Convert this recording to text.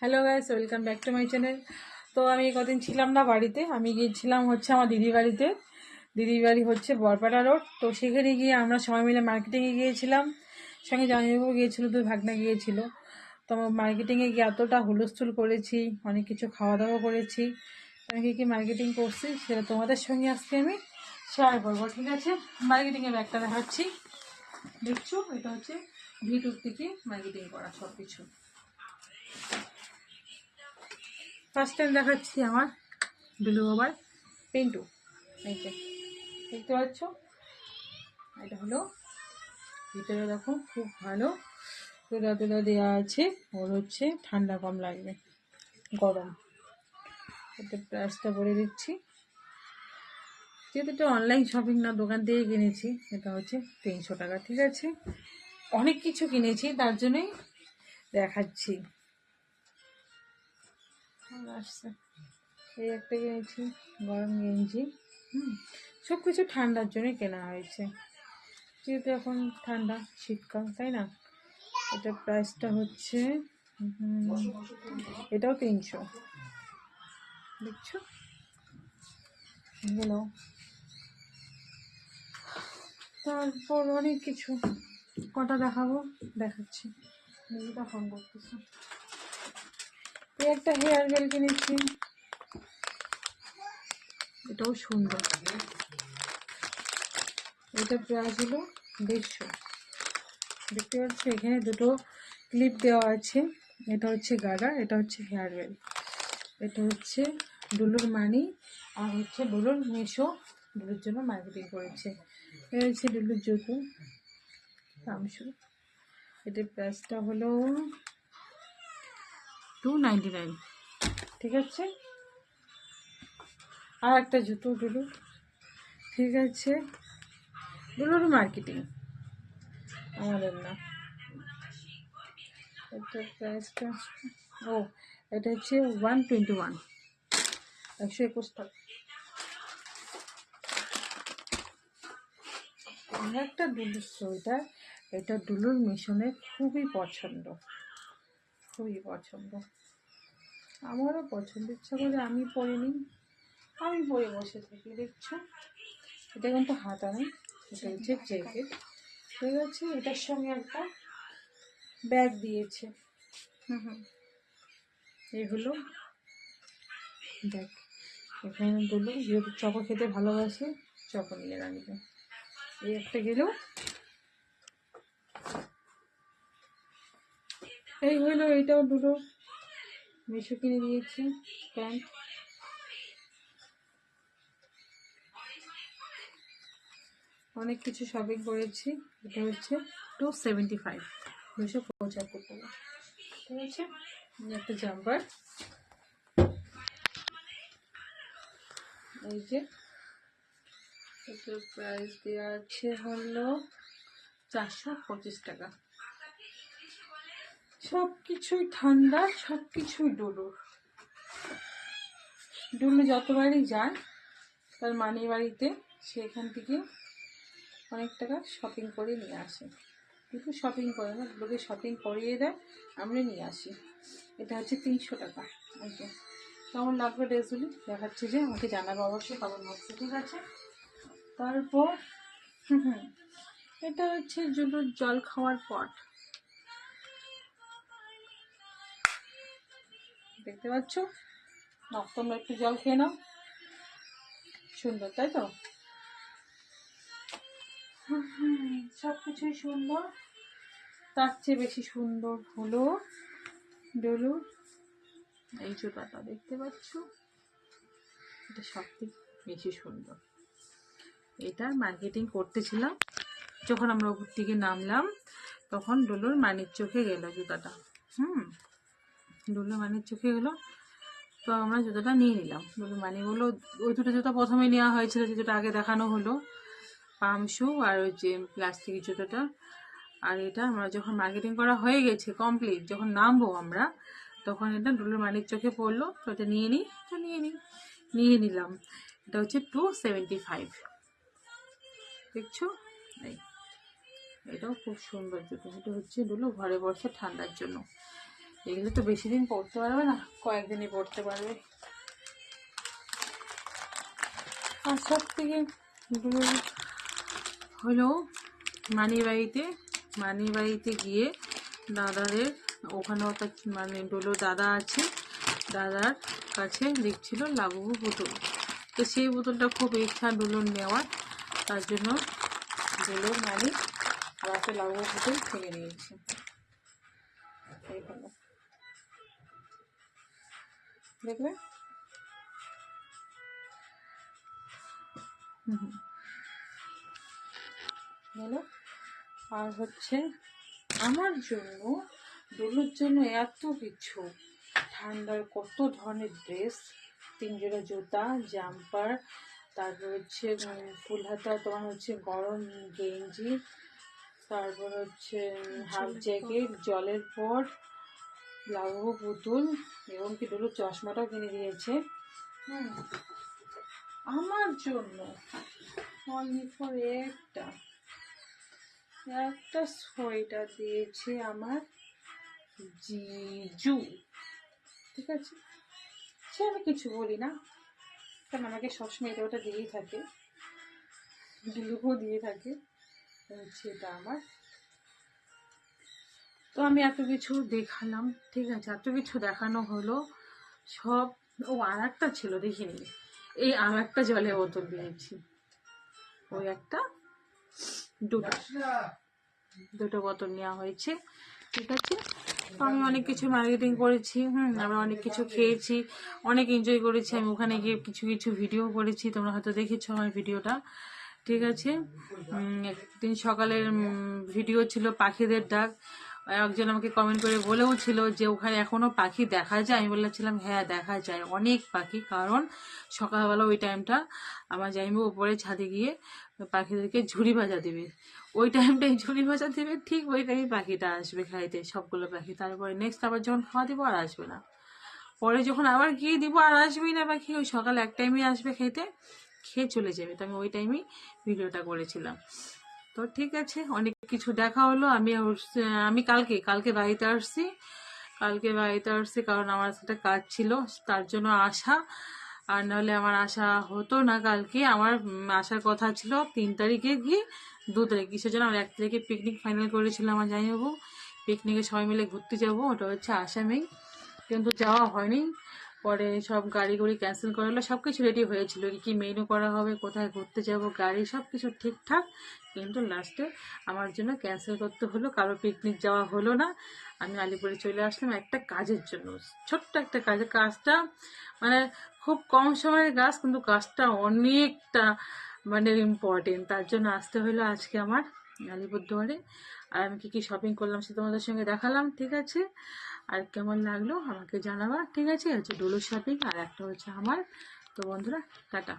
Hello guys, welcome back to my channel. তো আমি কদিন ছিলাম না বাড়িতে, আমি গিয়েছিলাম হচ্ছে আমার দিদির বাড়িতে। দিদির বাড়ি হচ্ছে বরপাড়া রোড। তো সেখানে গিয়ে আমরা সবাই মিলে মার্কেটিংয়ে গিয়েছিলাম, সঙ্গে জামাইবাবু গিয়েছিল, দুই ভাগনা গিয়েছিল। তো মার্কেটিংয়ে গিয়ে এতটা হুলস্থুল করেছি, অনেক কিছু খাওয়া দাওয়া করেছি। আমি কী মার্কেটিং করছি সেটা তোমাদের সঙ্গে আজকে আমি শেয়ার করবো, ঠিক আছে? মার্কেটিংয়ের ব্যাগটা দেখাচ্ছি, দেখছো? এটা হচ্ছে ভিটুর থেকে মার্কেটিং করা সব কিছু। ফার্স্ট টাইম দেখাচ্ছি আমার ব্লু ওভার পেন্টু। এই যে দেখতে পাচ্ছ, এটা হলো ভিতরে, দেখো খুব ভালো তুলা তুলা দেওয়া আছে। ওর হচ্ছে ঠান্ডা কম লাগবে, গরম। এটা প্রাইসটা বলে দিচ্ছি, যেহেতু এটা অনলাইন শপিং না, দোকান থেকে কিনেছি। এটা হচ্ছে 300 টাকা, ঠিক আছে? অনেক কিছু কিনেছি, তার জন্যই দেখাচ্ছি। আসছে এই একটা কিনেছি, গরম গেঞ্জি। সব কিছু ঠান্ডার জন্যই কেনা হয়েছে, যেহেতু এখন ঠান্ডা, শীতকাল, তাই না? এটার প্রাইসটা হচ্ছে এটাও 300, দেখছো? গেল। তারপর অনেক কিছু, কটা দেখাবো, দেখাচ্ছি। দিদিটা ফোন করতেছে। এই একটা হেয়ার জেল কিনেছি, এটাও সুন্দর। এটা প্রাইস হলো 150। দেখতে পাচ্ছি এখানে দুটো ক্লিপ দেওয়া আছে। এটা হচ্ছে গাগা, এটা হচ্ছে হেয়ার বেল। এটা হচ্ছে ডুলুর মানি, আর হচ্ছে ডুলুর মেশো ডুলুর জন্য মার্কেটিং করেছে। এটা হচ্ছে ডুলুর জুতো পামশু। এটার প্রাইসটা হলো 299, ঠিক আছে? আর একটা জুতো ডুলুর, ঠিক আছে? ডুলুর মার্কেটিং, আমাদের না। এটার প্রাইসটা এটা হচ্ছে 121, 121 টাকা। একটা ডুলুর সোয়েটার, এটা ডুলুর মিশনের খুবই পছন্দ, খুবই পছন্দ। আমারও পছন্দ, ইচ্ছা করে আমি পরিনি, আমি পরে বসে থাকি, দেখছো? এটা কিন্তু হাতা নেই, এটা হচ্ছে জ্যাকেট, ঠিক আছে? এটার সঙ্গে একটা ব্যাগ দিয়েছে। এই হলো ব্যাগ। এখানে দুলো, যেহেতু চকো খেতে ভালোবাসে, চকো নিয়ে রাখবে। এই একটা গেল। এই হলো, এইটাও দুটো মিশো কিনে দিয়েছি, প্যান্ট। অনেক কিছু শপিং করেছি। এটা হচ্ছে 275, 275 টাকা, ঠিক আছে? একটা জাম্পার, এই যে এটার প্রাইস দেওয়া আছে হলো 425 টাকা। সব কিছুই ঠান্ডা, সব কিছুই ডুলুর। ডুলু যতবারই যায় তার মানির বাড়িতে, সেখান থেকে অনেক টাকা শপিং করে নিয়ে আসে। কিন্তু শপিং করে না, ডুলুকে শপিং করিয়ে দেয়, আমরা নিয়ে আসি। এটা হচ্ছে 300 টাকা। ওকে, কেমন লাগবে ড্রেসগুলি দেখাচ্ছি, যে আমাকে জানাবো অবশ্যই কমেন্ট বক্সে, ঠিক আছে? তারপর এটা হচ্ছে জুলুর জল খাওয়ার পট, দেখতে পাচ্ছ? তোমরা একটু জল খেয়ে নাও, সুন্দর তাই তো? সব কিছুই সুন্দর, তার চেয়ে বেশি সুন্দর হলো ডলুর এই জুতাটা, দেখতে পাচ্ছ? এটা সব থেকে বেশি সুন্দর। এটা মার্কেটিং করতেছিলাম, যখন আমরা উপর থেকে নামলাম তখন ডলুর মানির চোখে গেল জুতাটা। ডলুর মানির চোখে গেলো, তো আমরা জুতোটা নিয়ে নিলাম। ডলুর মানি বললো, ওই দুটো জুতো প্রথমে নেওয়া হয়েছিল, যে জুতো আগে দেখানো হলো, পাম শু আর ওই যে প্লাস্টিকের জুতোটা। আর এটা আমরা যখন মার্কেটিং করা হয়ে গেছে কমপ্লিট, যখন নামবো আমরা, তখন এটা ডুলুর মানির চোখে পড়লো, তো এটা নিয়ে নিই, তো নিয়ে নিলাম। এটা হচ্ছে 275, দেখছো? এটাও খুব সুন্দর জুতো। এটা হচ্ছে ডুলু ঘরে বসে ঠান্ডার জন্য। এগুলো তো বেশি দিন পড়তে পারবে না, কয়েকদিনই পড়তে পারবে। আর সব থেকে হলো মানিবাড়িতে গিয়ে দাদাদের ওখানে একটা মানে ডোলো দাদা আছে, দাদার কাছে দেখছিল লাবু বোতল, তো সেই বোতলটা খুব ইচ্ছা ডোলোর নেওয়ার, তার জন্য ডোলোর মালিক আবার একটা লাবু বোতল কিনে নিয়েছে। এই হলো, দেখবে। হলো। আর হচ্ছে আমার জন্য ডোলোর জন্য এত কিছু, ঠান্ডার কত ধরনের ড্রেস, 3 জোড়া জুতা, জাম্পার, তারপর হচ্ছে ফুল হাতা তোমার হচ্ছে গরম গেঞ্জি, তারপর হচ্ছে হাফ জ্যাকেট, জলের পট, লাবু পুতুল, এবং কি ডোলোর চশমাটাও কিনে দিয়েছে আমার জন্য। অনলি ফর একটা সোয়েটার দিয়েছে আমার জিজু, ঠিক আছে। সে আমি কিছু বলি না, কারণ আমাকে সবসময় এটা ওটা দিয়েই থাকে, দুলুকও দিয়ে থাকে, হচ্ছে এটা আমার। তো আমি এত কিছু দেখালাম, ঠিক আছে, এত কিছু দেখানো হলো সব। ও আর একটা ছিল দেখিনি, এই আর একটা জলের বোতল দিয়েছি, ওই একটা দুটো বোতল নেওয়া হয়েছে, ঠিক আছে। তো আমি অনেক কিছু মার্কেটিং করেছি, আমরা অনেক কিছু খেয়েছি, অনেক এনজয় করেছি। আমি ওখানে গিয়ে কিছু কিছু ভিডিও করেছি, তোমরা হয়তো দেখেছো আমার ভিডিওটা, ঠিক আছে। একদিন সকালের ভিডিও ছিল পাখিদের ডাক, একজন আমাকে কমেন্ট করে বলেও ছিল যে ওখানে এখনো পাখি দেখা যায়। আমি বলেছিলাম হ্যাঁ দেখা যায় অনেক পাখি, কারণ সকালবেলা ওই টাইমটা আমার জামাইবাবু উপরে ছাদে গিয়ে পাখিদেরকে ঝুড়ি ভাজা দেবে, ওই টাইমটাই ঝুড়ি ভাজা দেবে, ঠিক ওই টাইমে পাখিটা আসবে খাইতে, সবগুলো পাখি। তারপরে নেক্সট আবার যখন খাওয়া দিব আর আসবে না, পরে যখন আবার গিয়ে দিব আর আসবেই না পাখি, ওই সকাল এক টাইমে আসবে খেতে, খেয়ে চলে যাবে। তো আমি ওই টাইমেই ভিডিওটা করেছিলাম। তো ঠিক আছে, অনেক কিছু দেখা হলো। আমি কালকে বাড়িতে আসছি, কারণ আমার একটা কাজ ছিল, তার জন্য আসা। আর নাহলে আমার আসা হতো না কালকে, আমার আসার কথা ছিল 3 তারিখে গিয়ে 2 তারিখ, কিসের জন্য আমরা 1 তারিখে পিকনিক ফাইনাল করেছিলাম আমার জামাইবাবু, পিকনিকে সবাই মিলে ঘুরতে যাব, ওটা হচ্ছে আসামেই, কিন্তু যাওয়া হয়নি। পরে সব গাড়ি ক্যান্সেল করা হলো, সব কিছু রেডি হয়েছিল, কি মেনু করা হবে, কোথায় ঘুরতে যাব, গাড়ি সব কিছু ঠিকঠাক, কিন্তু লাস্টে আমার জন্য ক্যান্সেল করতে হলো, কারো পিকনিক যাওয়া হলো না। আমি আলিপুরে চলে আসলাম একটা কাজের জন্য, ছোট্ট একটা কাজটা মানে খুব কম সময়ের কাজ, কিন্তু কাজটা অনেকটা মানে ইম্পর্টেন্ট, তার জন্য আসতে হলো আজকে আমার আলিপুরদুয়ারে। আর আমি কি শপিং করলাম সে তোমাদের সঙ্গে দেখালাম, ঠিক আছে। আর কেমন লাগলো আমাকে জানাবা, ঠিক আছে। হচ্ছে ডোলো শপিং আর একটা হচ্ছে আমার। তো বন্ধুরা টাটা।